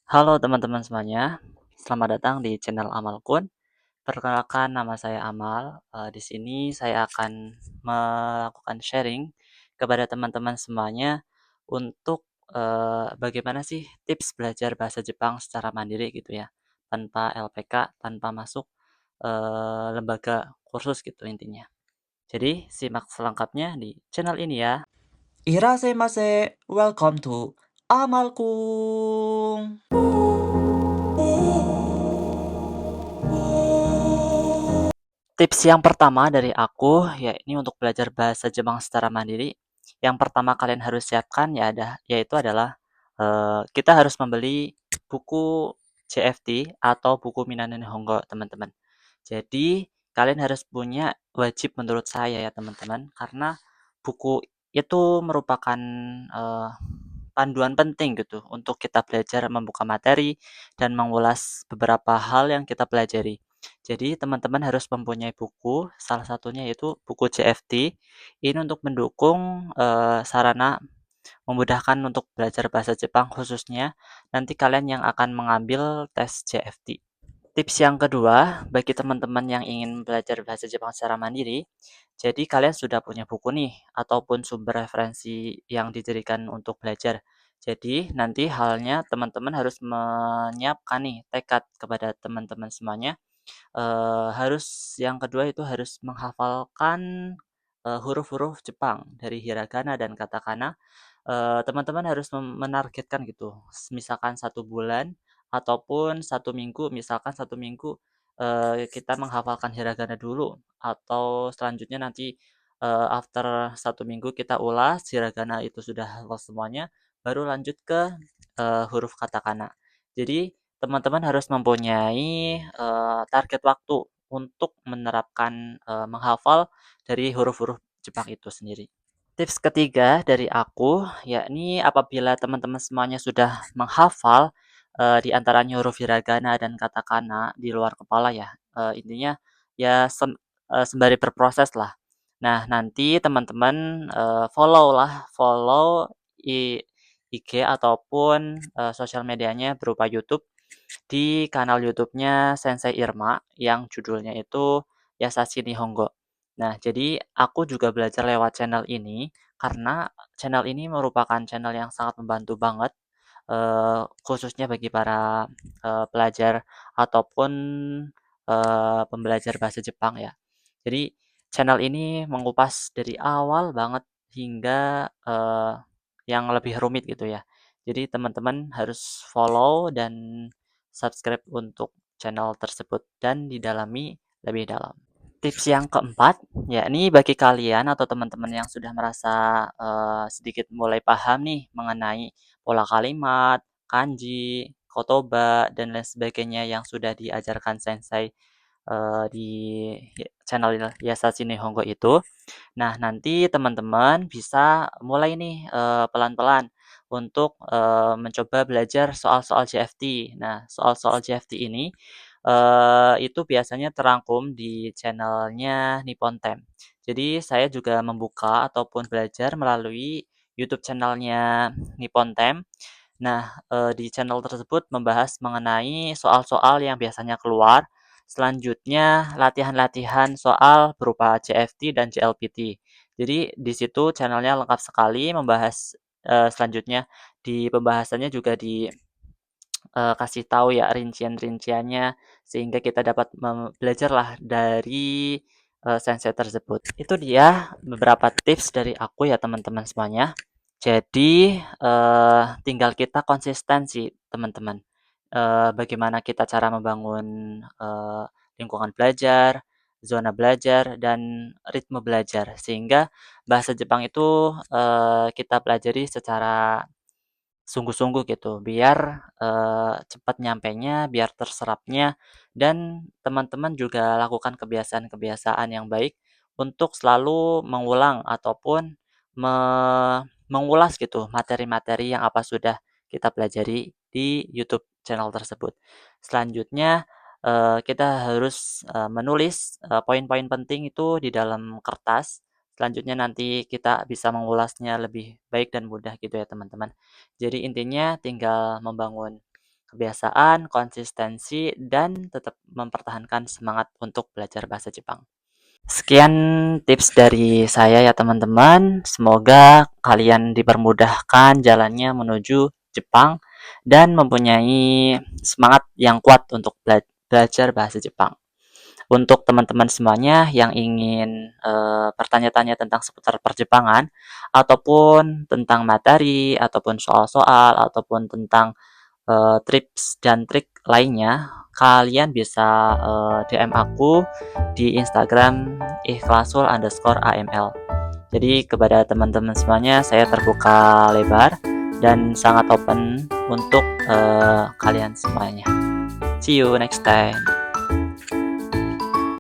Halo teman-teman semuanya, selamat datang di channel Amalkun. Perkenalkan nama saya Amal. Di sini saya akan melakukan sharing kepada teman-teman semuanya untuk bagaimana sih tips belajar bahasa Jepang secara mandiri gitu ya, tanpa LPK, tanpa masuk lembaga kursus gitu intinya. Jadi simak selengkapnya di channel ini ya. Irasemase, welcome to Amalkung. Tips yang pertama dari aku, ya ini untuk belajar bahasa Jepang secara mandiri. Yang pertama kalian harus siapkan yaitu adalah kita harus membeli buku CFT atau buku Minane Nihongo, teman-teman. Jadi kalian harus punya wajib menurut saya ya teman-teman, karena buku itu merupakan eh, panduan penting gitu untuk kita belajar membuka materi dan mengulas beberapa hal yang kita pelajari. Jadi teman-teman harus mempunyai buku, salah satunya yaitu buku CFT. Ini untuk mendukung sarana memudahkan untuk belajar bahasa Jepang khususnya nanti kalian yang akan mengambil tes CFT. Tips yang kedua, bagi teman-teman yang ingin belajar bahasa Jepang secara mandiri, jadi kalian sudah punya buku nih, ataupun sumber referensi yang dijadikan untuk belajar. Jadi nanti halnya teman-teman harus menyiapkan nih tekad kepada teman-teman semuanya. Harus yang kedua itu harus menghafalkan huruf-huruf Jepang dari hiragana dan katakana. Teman-teman harus menargetkan gitu, misalkan 1 bulan ataupun 1 minggu, misalkan 1 minggu kita menghafalkan hiragana dulu, atau selanjutnya nanti after 1 minggu kita ulas hiragana itu sudah hafal semuanya, baru lanjut ke huruf katakana. Jadi teman-teman harus mempunyai target waktu untuk menerapkan menghafal dari huruf-huruf Jepang itu sendiri. Tips ketiga dari aku, yakni apabila teman-teman semuanya sudah menghafal di antaranya huruf hiragana dan katakana di luar kepala ya, intinya ya sembari berproses lah. Nah, nanti teman-teman follow i IG ataupun sosial medianya berupa YouTube di kanal YouTube-nya Sensei Irma yang judulnya itu Yasashi Nihongo. Nah, jadi aku juga belajar lewat channel ini karena channel ini merupakan channel yang sangat membantu banget khususnya bagi para pelajar ataupun pembelajar bahasa Jepang ya. Jadi channel ini mengupas dari awal banget hingga yang lebih rumit gitu ya. Jadi teman-teman harus follow dan subscribe untuk channel tersebut dan didalami lebih dalam. Tips yang keempat, yakni bagi kalian atau teman-teman yang sudah merasa sedikit mulai paham nih mengenai pola kalimat, kanji, kotoba, dan lain sebagainya yang sudah diajarkan sensei di channel Yasashi Nihongo itu. Nah, nanti teman-teman bisa mulai nih pelan-pelan untuk mencoba belajar soal-soal JFT. Nah, soal-soal JFT ini itu biasanya terangkum di channelnya Nippon Time. Jadi saya juga membuka ataupun belajar melalui YouTube channelnya Nippon Time. Nah, di channel tersebut membahas mengenai soal-soal yang biasanya keluar, selanjutnya latihan-latihan soal berupa CFT dan JLPT. Jadi di situ channelnya lengkap sekali membahas selanjutnya di pembahasannya juga kasih tahu ya rincian-rinciannya sehingga kita dapat belajarlah dari sensei tersebut. Itu dia beberapa tips dari aku ya teman-teman semuanya. Jadi tinggal kita konsisten sih teman-teman. Bagaimana kita cara membangun lingkungan belajar, zona belajar, dan ritme belajar sehingga bahasa Jepang itu kita pelajari secara sungguh-sungguh gitu, biar cepat nyampenya, biar terserapnya, dan teman-teman juga lakukan kebiasaan-kebiasaan yang baik untuk selalu mengulang ataupun me mengulas gitu materi-materi yang apa sudah kita pelajari di YouTube channel tersebut. Selanjutnya kita harus menulis poin-poin penting itu di dalam kertas. Selanjutnya nanti kita bisa mengulasnya lebih baik dan mudah gitu ya teman-teman. Jadi intinya tinggal membangun kebiasaan, konsistensi, dan tetap mempertahankan semangat untuk belajar bahasa Jepang. Sekian tips dari saya ya teman-teman. Semoga kalian dipermudahkan jalannya menuju Jepang dan mempunyai semangat yang kuat untuk belajar bahasa Jepang. Untuk teman-teman semuanya yang ingin bertanya-tanya tentang seputar perjepangan ataupun tentang materi ataupun soal-soal ataupun tentang tips dan trik lainnya, kalian bisa DM aku di Instagram @ikhlasul_aml. Jadi kepada teman-teman semuanya, saya terbuka lebar dan sangat open untuk kalian semuanya. See you next time.